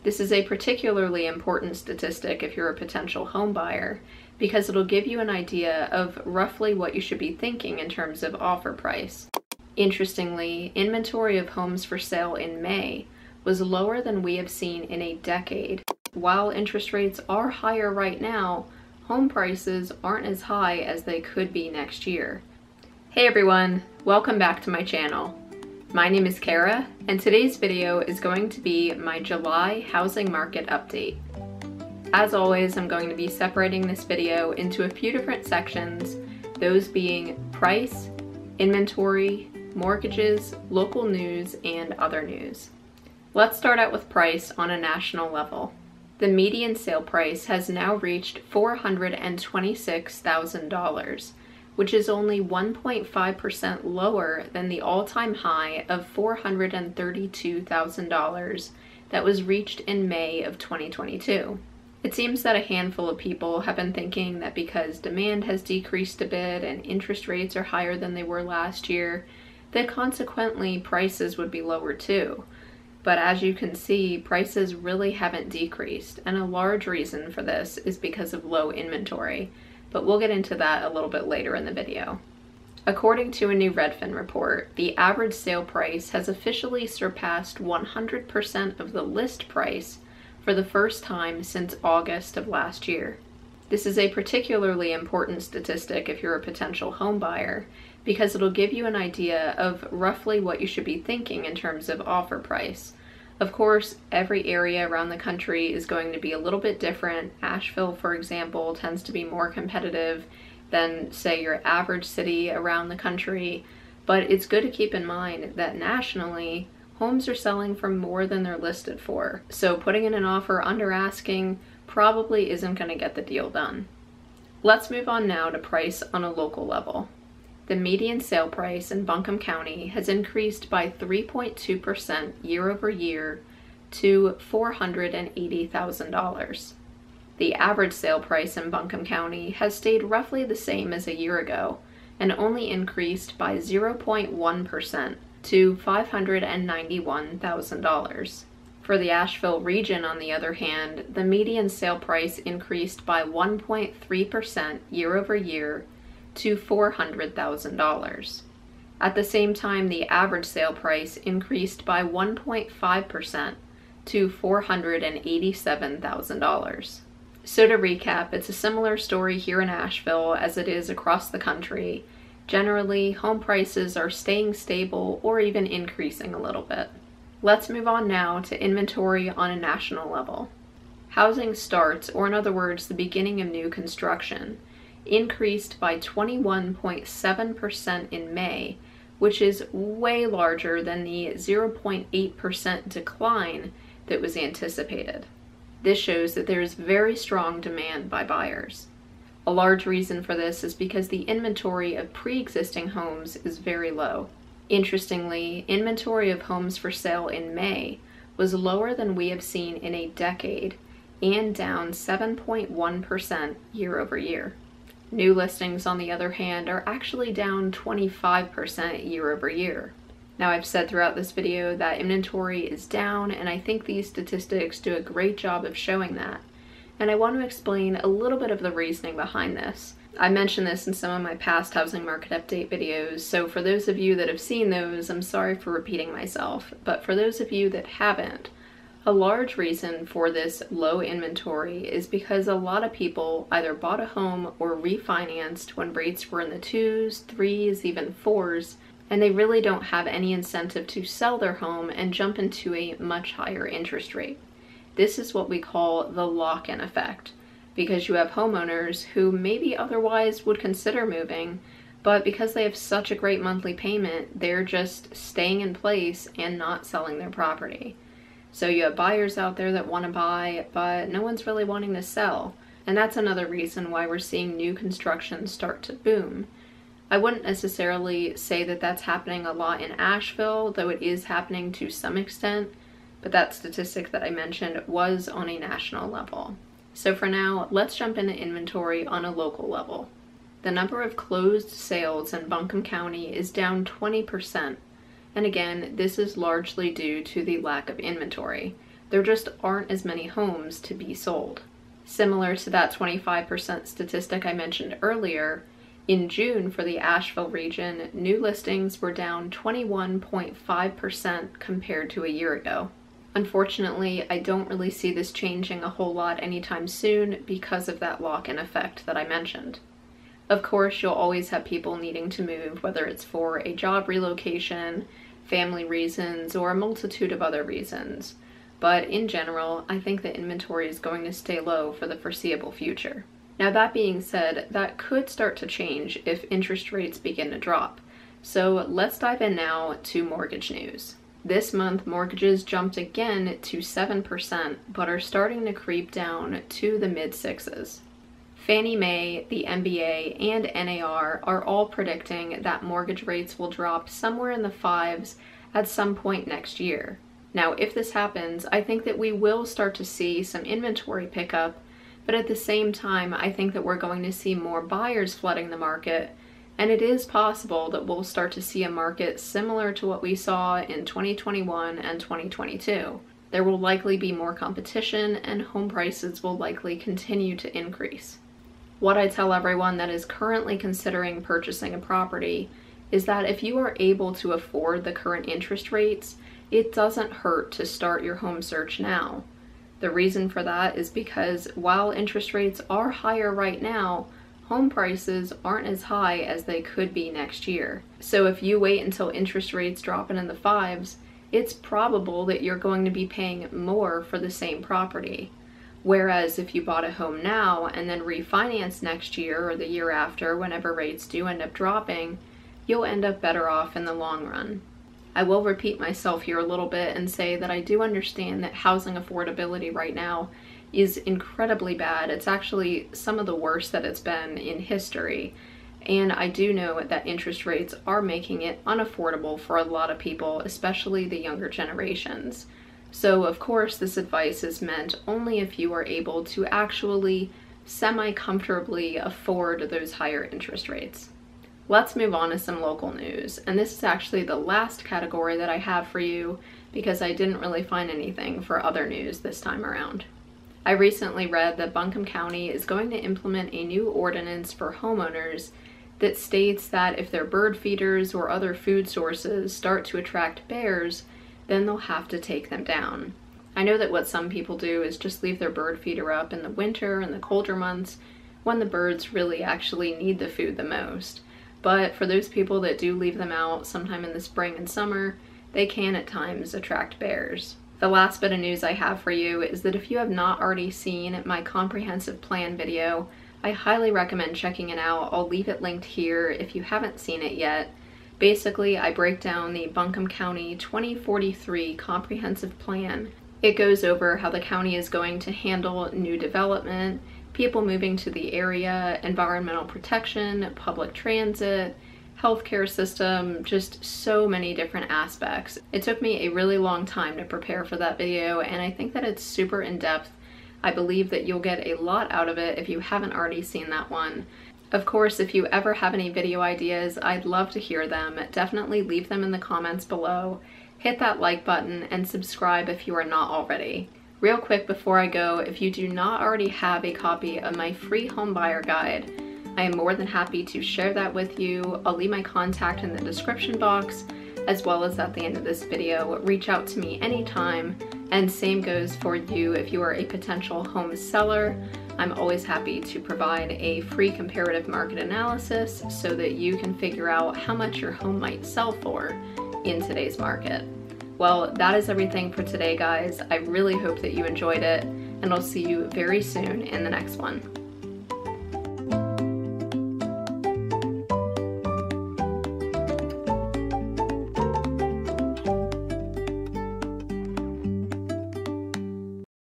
This is a particularly important statistic if you're a potential home buyer, because it'll give you an idea of roughly what you should be thinking in terms of offer price. Interestingly, inventory of homes for sale in May was lower than we have seen in a decade. While interest rates are higher right now, home prices aren't as high as they could be next year. Hey everyone, welcome back to my channel. My name is Kara, and today's video is going to be my July housing market update. As always, I'm going to be separating this video into a few different sections, those being price, inventory, mortgages, local news, and other news. Let's start out with price on a national level. The median sale price has now reached $426,000, which is only 1.5% lower than the all-time high of $432,000 that was reached in May of 2022. It seems that a handful of people have been thinking that because demand has decreased a bit and interest rates are higher than they were last year, that consequently prices would be lower too. But as you can see, prices really haven't decreased, and a large reason for this is because of low inventory. But we'll get into that a little bit later in the video. According to a new Redfin report, the average sale price has officially surpassed 100% of the list price for the first time since August of last year. This is a particularly important statistic if you're a potential home buyer, because it'll give you an idea of roughly what you should be thinking in terms of offer price. Of course, every area around the country is going to be a little bit different. Asheville, for example, tends to be more competitive than, say, your average city around the country. But it's good to keep in mind that nationally, homes are selling for more than they're listed for. So putting in an offer under asking probably isn't going to get the deal done. Let's move on now to price on a local level. The median sale price in Buncombe County has increased by 3.2% year over year to $480,000. The average sale price in Buncombe County has stayed roughly the same as a year ago and only increased by 0.1% to $591,000. For the Asheville region, on the other hand, the median sale price increased by 1.3% year over year to $400,000. At the same time, the average sale price increased by 1.5% to $487,000. So to recap, it's a similar story here in Asheville as it is across the country. Generally, home prices are staying stable or even increasing a little bit. Let's move on now to inventory on a national level. Housing starts, or in other words, the beginning of new construction, increased by 21.7% in May, which is way larger than the 0.8% decline that was anticipated. This shows that there is very strong demand by buyers. A large reason for this is because the inventory of pre-existing homes is very low. Interestingly, inventory of homes for sale in May was lower than we have seen in a decade and down 7.1% year over year. New listings, on the other hand, are actually down 25% year over year. Now, I've said throughout this video that inventory is down, and I think these statistics do a great job of showing that. And I want to explain a little bit of the reasoning behind this. I mentioned this in some of my past housing market update videos, so for those of you that have seen those, I'm sorry for repeating myself. But for those of you that haven't, a large reason for this low inventory is because a lot of people either bought a home or refinanced when rates were in the 2s, 3s, even 4s, and they really don't have any incentive to sell their home and jump into a much higher interest rate. This is what we call the lock-in effect, because you have homeowners who maybe otherwise would consider moving, but because they have such a great monthly payment, they're just staying in place and not selling their property. So you have buyers out there that want to buy, but no one's really wanting to sell. And that's another reason why we're seeing new construction start to boom. I wouldn't necessarily say that that's happening a lot in Asheville, though it is happening to some extent, but that statistic that I mentioned was on a national level. So for now, let's jump into inventory on a local level. The number of closed sales in Buncombe County is down 20%. And again, this is largely due to the lack of inventory. There just aren't as many homes to be sold. Similar to that 25% statistic I mentioned earlier, in June for the Asheville region, new listings were down 21.5% compared to a year ago. Unfortunately, I don't really see this changing a whole lot anytime soon because of that lock-in effect that I mentioned. Of course, you'll always have people needing to move, whether it's for a job relocation, family reasons, or a multitude of other reasons. But in general, I think the inventory is going to stay low for the foreseeable future. Now that being said, that could start to change if interest rates begin to drop. So let's dive in now to mortgage news. This month, mortgages jumped again to 7%, but are starting to creep down to the mid-sixes. Fannie Mae, the MBA, and NAR are all predicting that mortgage rates will drop somewhere in the 5s at some point next year. Now, if this happens, I think that we will start to see some inventory pickup, but at the same time, I think that we're going to see more buyers flooding the market, and it is possible that we'll start to see a market similar to what we saw in 2021 and 2022. There will likely be more competition, and home prices will likely continue to increase. What I tell everyone that is currently considering purchasing a property is that if you are able to afford the current interest rates, it doesn't hurt to start your home search now. The reason for that is because while interest rates are higher right now, home prices aren't as high as they could be next year. So if you wait until interest rates drop in the 5s, it's probable that you're going to be paying more for the same property. Whereas if you bought a home now and then refinance next year or the year after, whenever rates do end up dropping, you'll end up better off in the long run. I will repeat myself here a little bit and say that I do understand that housing affordability right now is incredibly bad. It's actually some of the worst that it's been in history. And I do know that interest rates are making it unaffordable for a lot of people, especially the younger generations. So of course this advice is meant only if you are able to actually semi-comfortably afford those higher interest rates. Let's move on to some local news, and this is actually the last category that I have for you because I didn't really find anything for other news this time around. I recently read that Buncombe County is going to implement a new ordinance for homeowners that states that if their bird feeders or other food sources start to attract bears, then they'll have to take them down. I know that what some people do is just leave their bird feeder up in the winter and the colder months when the birds really actually need the food the most. But for those people that do leave them out sometime in the spring and summer, they can at times attract bears. The last bit of news I have for you is that if you have not already seen my comprehensive plan video, I highly recommend checking it out. I'll leave it linked here if you haven't seen it yet. Basically, I break down the Buncombe County 2043 comprehensive plan. It goes over how the county is going to handle new development, people moving to the area, environmental protection, public transit, healthcare system, just so many different aspects. It took me a really long time to prepare for that video, and I think that it's super in-depth. I believe that you'll get a lot out of it if you haven't already seen that one. Of course, if you ever have any video ideas, I'd love to hear them. Definitely leave them in the comments below. Hit that like button and subscribe if you are not already. Real quick before I go, if you do not already have a copy of my free home buyer guide, I am more than happy to share that with you. I'll leave my contact in the description box, as well as at the end of this video. Reach out to me anytime, and same goes for you if you are a potential home seller. I'm always happy to provide a free comparative market analysis so that you can figure out how much your home might sell for in today's market. Well, that is everything for today, guys. I really hope that you enjoyed it, and I'll see you very soon in the next one.